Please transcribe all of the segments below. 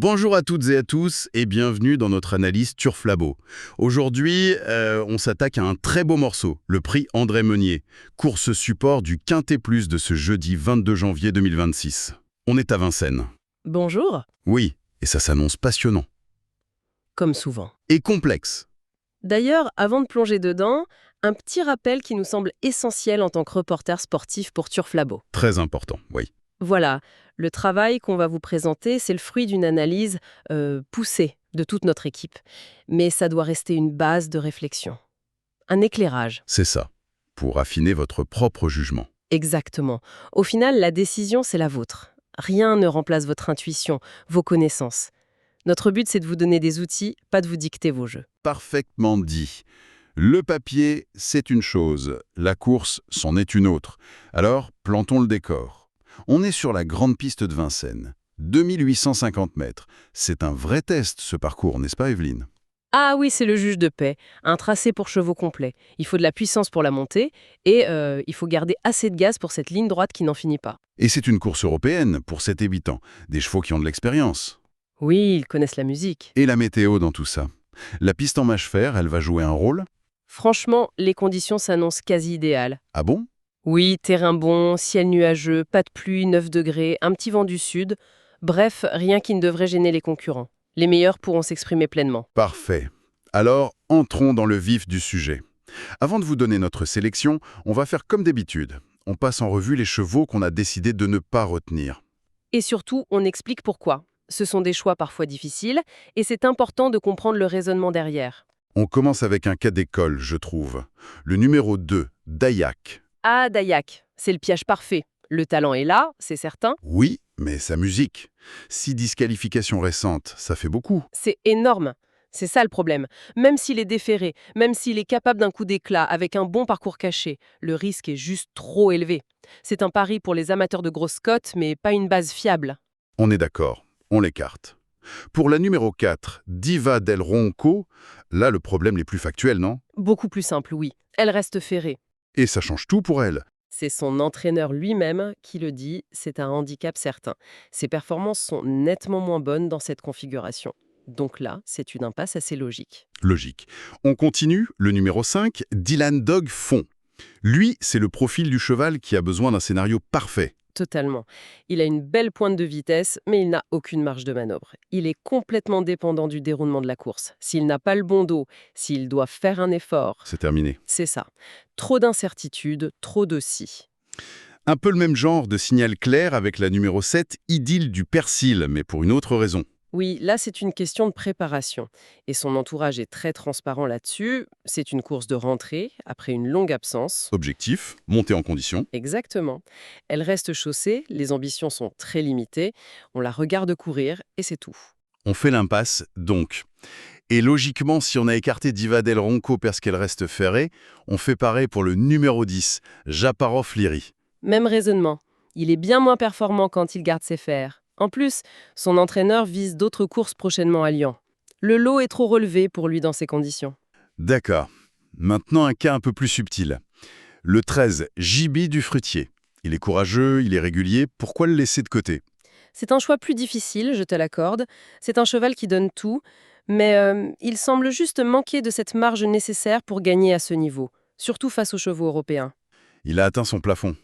Bonjour à toutes et à tous et bienvenue dans notre analyse Turf Labo. Aujourd'hui, on s'attaque à un très beau morceau, le prix André Meunier, course support du Quintet Plus de ce jeudi 22 janvier 2026. On est à Vincennes. Bonjour, Oui, et ça s'annonce passionnant. comme souvent. Et complexe. D'ailleurs, avant de plonger dedans, un petit rappel qui nous semble essentiel en tant que reporter sportif pour Turf Labo. Très important, oui. Voilà, le travail qu'on va vous présenter, c'est le fruit d'une analyse poussée de toute notre équipe. Mais ça doit rester une base de réflexion. Un éclairage. C'est ça, pour affiner votre propre jugement. Exactement. Au final, la décision, c'est la vôtre. Rien ne remplace votre intuition, vos connaissances. Notre but, c'est de vous donner des outils, pas de vous dicter vos jeux. Parfaitement dit. Le papier, c'est une chose, la course, c'en est une autre. Alors, plantons le décor. On est sur la grande piste de Vincennes. 2850 mètres. C'est un vrai test, ce parcours, n'est-ce pas, Evelyne? Ah oui, c'est le juge de paix. Un tracé pour chevaux complet. Il faut de la puissance pour la montée et il faut garder assez de gaz pour cette ligne droite qui n'en finit pas. Et c'est une course européenne pour 7 et 8 ans. Des chevaux qui ont de l'expérience. Oui, ils connaissent la musique. Et la météo dans tout ça. La piste en mâche-fer, elle va jouer un rôle? Franchement, les conditions s'annoncent quasi idéales. Ah bon? Oui, terrain bon, ciel nuageux, pas de pluie, 9 degrés, un petit vent du sud. Bref, rien qui ne devrait gêner les concurrents. Les meilleurs pourront s'exprimer pleinement. Parfait. Alors, entrons dans le vif du sujet. Avant de vous donner notre sélection, on va faire comme d'habitude. On passe en revue les chevaux qu'on a décidé de ne pas retenir. Et surtout, on explique pourquoi. Ce sont des choix parfois difficiles et c'est important de comprendre le raisonnement derrière. On commence avec un cas d'école, je trouve. Le numéro 2, Dayak. Ah, Dayak, c'est le piège parfait. Le talent est là, c'est certain. Oui, mais sa musique. 6 disqualifications récentes, ça fait beaucoup. C'est énorme. C'est ça le problème. Même s'il est déféré, même s'il est capable d'un coup d'éclat avec un bon parcours caché, le risque est juste trop élevé. C'est un pari pour les amateurs de grosses cotes, mais pas une base fiable. On est d'accord, on l'écarte. Pour la numéro 4, Diva del Ronco, là le problème est plus factuel, non? Beaucoup plus simple, oui. Elle reste ferrée. Et ça change tout pour elle. C'est son entraîneur lui-même qui le dit, c'est un handicap certain. Ses performances sont nettement moins bonnes dans cette configuration. Donc là, c'est une impasse assez logique. Logique. On continue, le numéro 5, Dylan Dog Fond. Lui, c'est le profil du cheval qui a besoin d'un scénario parfait. Totalement. Il a une belle pointe de vitesse, mais il n'a aucune marge de manœuvre. Il est complètement dépendant du déroulement de la course. S'il n'a pas le bon dos, s'il doit faire un effort, C'est terminé. c'est ça. Trop d'incertitudes, trop de si. Un peu le même genre de signal clair avec la numéro 7, Idylle du Persil, mais pour une autre raison. Oui, là, c'est une question de préparation. Et son entourage est très transparent là-dessus. C'est une course de rentrée, après une longue absence. Objectif, monter en condition. Exactement. Elle reste chaussée, les ambitions sont très limitées. On la regarde courir, et c'est tout. On fait l'impasse, donc. Et logiquement, si on a écarté Diva del Ronco parce qu'elle reste ferrée, on fait pareil pour le numéro 10, Japarov Liri. Même raisonnement. Il est bien moins performant quand il garde ses fers. En plus, son entraîneur vise d'autres courses prochainement à Lyon. Le lot est trop relevé pour lui dans ces conditions. D'accord. Maintenant, un cas un peu plus subtil. Le 13, JB du Fruitier. Il est courageux, il est régulier, pourquoi le laisser de côté? C'est un choix plus difficile, je te l'accorde. C'est un cheval qui donne tout, mais il semble juste manquer de cette marge nécessaire pour gagner à ce niveau, surtout face aux chevaux européens. Il a atteint son plafond.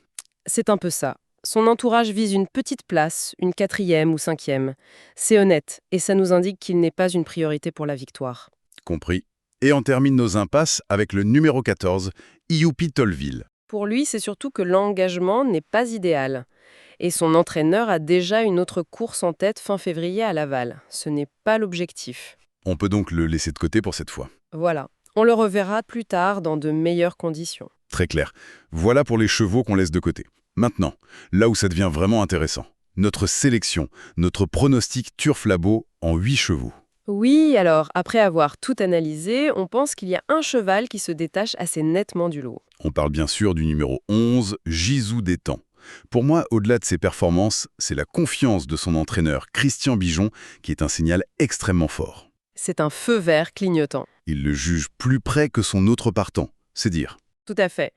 C'est un peu ça. Son entourage vise une petite place, une 4e ou 5e. C'est honnête, et ça nous indique qu'il n'est pas une priorité pour la victoire. Compris. Et on termine nos impasses avec le numéro 14, Iupi Tolville. Pour lui, c'est surtout que l'engagement n'est pas idéal. Et son entraîneur a déjà une autre course en tête fin février à Laval. Ce n'est pas l'objectif. On peut donc le laisser de côté pour cette fois. Voilà. On le reverra plus tard dans de meilleures conditions. Très clair. Voilà pour les chevaux qu'on laisse de côté. Maintenant, là où ça devient vraiment intéressant, notre sélection, notre pronostic Turf Labo en 8 chevaux. Oui, alors, après avoir tout analysé, on pense qu'il y a un cheval qui se détache assez nettement du lot. On parle bien sûr du numéro 11, Gisou des Temps. Pour moi, au-delà de ses performances, c'est la confiance de son entraîneur, Christian Bijon, qui est un signal extrêmement fort. C'est un feu vert clignotant. Il le juge plus près que son autre partant, c'est dire. Tout à fait.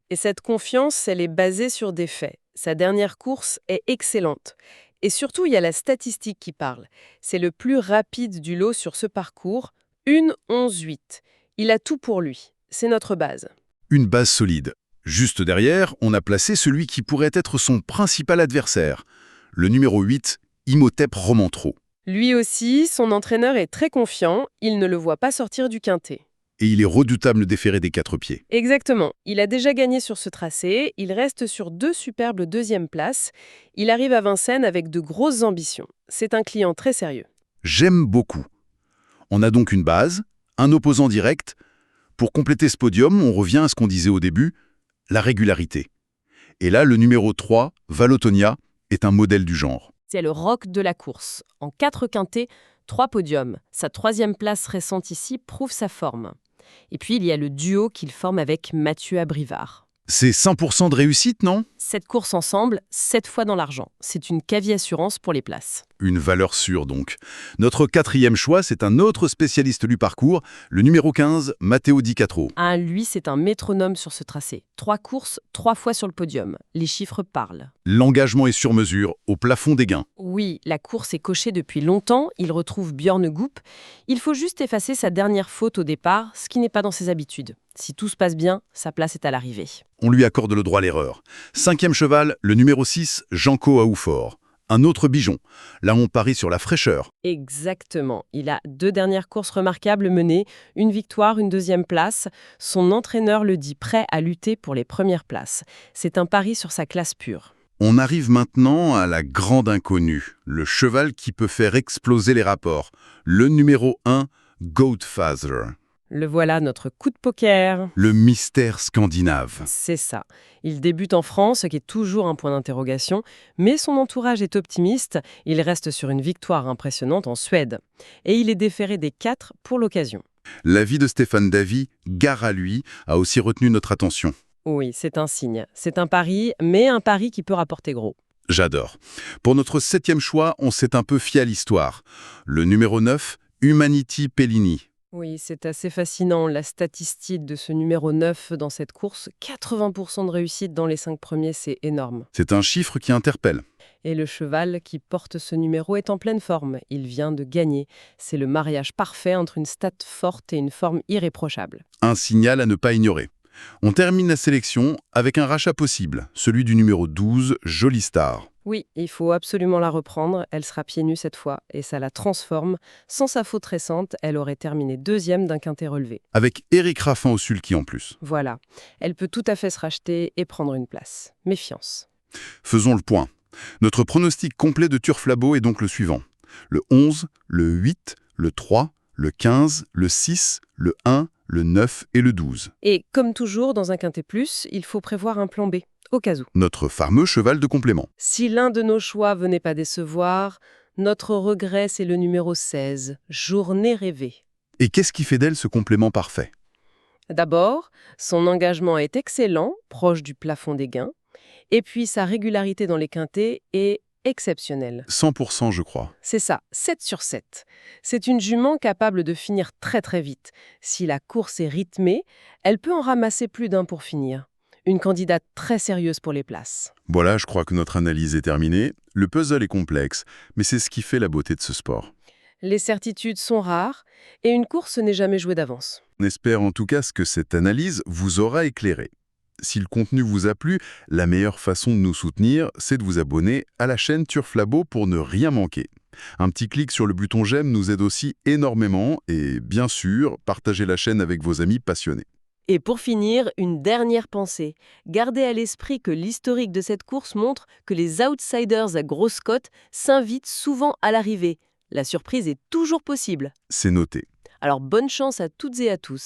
Et cette confiance, elle est basée sur des faits. Sa dernière course est excellente. Et surtout, il y a la statistique qui parle. C'est le plus rapide du lot sur ce parcours, 1:11,8. Il a tout pour lui. C'est notre base. Une base solide. Juste derrière, on a placé celui qui pourrait être son principal adversaire, le numéro 8, Imhotep Romantro. Lui aussi, son entraîneur est très confiant, il ne le voit pas sortir du quintet. Et il est redoutable déféré des 4 pieds. Exactement. Il a déjà gagné sur ce tracé, il reste sur 2 superbes deuxièmes places. Il arrive à Vincennes avec de grosses ambitions. C'est un client très sérieux. J'aime beaucoup. On a donc une base, un opposant direct. Pour compléter ce podium, on revient à ce qu'on disait au début, la régularité. Et là, le numéro 3, Valotonia, est un modèle du genre. C'est le rock de la course. En 4 quintets, 3 podiums. Sa 3e place récente ici prouve sa forme. Et puis, il y a le duo qu'il forme avec Mathieu Abrivard. C'est 100% de réussite, non? 7 courses ensemble, 7 fois dans l'argent. C'est une quasi-assurance pour les places. Une valeur sûre, donc. Notre 4e choix, c'est un autre spécialiste du parcours, le numéro 15, Matteo Di Quattro. Ah, lui, c'est un métronome sur ce tracé. 3 courses, 3 fois sur le podium. Les chiffres parlent. L'engagement est sur mesure, au plafond des gains. Oui, la course est cochée depuis longtemps. Il retrouve Björn Goop. Il faut juste effacer sa dernière faute au départ, ce qui n'est pas dans ses habitudes. Si tout se passe bien, sa place est à l'arrivée. On lui accorde le droit à l'erreur. 5e cheval, le numéro 6, Janko Aoufort. Un autre bijon. Là, on parie sur la fraîcheur. Exactement. Il a 2 dernières courses remarquables menées, une victoire, une 2e place. Son entraîneur le dit prêt à lutter pour les premières places. C'est un pari sur sa classe pure. On arrive maintenant à la grande inconnue, le cheval qui peut faire exploser les rapports. Le numéro 1, Goatfather. Le voilà, notre coup de poker. Le mystère scandinave. C'est ça. Il débute en France, ce qui est toujours un point d'interrogation, mais son entourage est optimiste. Il reste sur une victoire impressionnante en Suède. Et il est déféré des 4 pour l'occasion. L'avis de Stéphane Davy, gare à lui, a aussi retenu notre attention. Oui, c'est un signe. C'est un pari, mais un pari qui peut rapporter gros. J'adore. Pour notre 7e choix, on s'est un peu fié à l'histoire. Le numéro 9, Humanity Pellini. Oui, c'est assez fascinant, la statistique de ce numéro 9 dans cette course. 80% de réussite dans les 5 premiers, c'est énorme. C'est un chiffre qui interpelle. Et le cheval qui porte ce numéro est en pleine forme. Il vient de gagner. C'est le mariage parfait entre une stat forte et une forme irréprochable. Un signal à ne pas ignorer. On termine la sélection avec un rachat possible, celui du numéro 12, Jolie Star. Oui, il faut absolument la reprendre. Elle sera pieds nus cette fois et ça la transforme. Sans sa faute récente, elle aurait terminé 2e d'un quintet relevé. Avec Éric Raffin au sulky en plus. Voilà. Elle peut tout à fait se racheter et prendre une place. Méfiance. Faisons le point. Notre pronostic complet de Turf Labo est donc le suivant. Le 11, le 8, le 3, le 15, le 6, le 1, le 9 et le 12. Et comme toujours, dans un quintet plus, il faut prévoir un plan B, au cas où. Notre fameux cheval de complément. Si l'un de nos choix venait pas décevoir, notre regret, c'est le numéro 16, Journée rêvée. Et qu'est-ce qui fait d'elle ce complément parfait? D'abord, son engagement est excellent, proche du plafond des gains, et puis sa régularité dans les quintets est exceptionnelle. 100% je crois. C'est ça, 7 sur 7. C'est une jument capable de finir très très vite. Si la course est rythmée, elle peut en ramasser plus d'un pour finir. Une candidate très sérieuse pour les places. Voilà, je crois que notre analyse est terminée. Le puzzle est complexe, mais c'est ce qui fait la beauté de ce sport. Les certitudes sont rares, et une course n'est jamais jouée d'avance. On espère en tout cas que cette analyse vous aura éclairé. Si le contenu vous a plu, la meilleure façon de nous soutenir, c'est de vous abonner à la chaîne Turf Labo pour ne rien manquer. Un petit clic sur le bouton j'aime nous aide aussi énormément et, bien sûr, partagez la chaîne avec vos amis passionnés. Et pour finir, une dernière pensée. Gardez à l'esprit que l'historique de cette course montre que les outsiders à grosse cote s'invitent souvent à l'arrivée. La surprise est toujours possible. C'est noté. Alors bonne chance à toutes et à tous.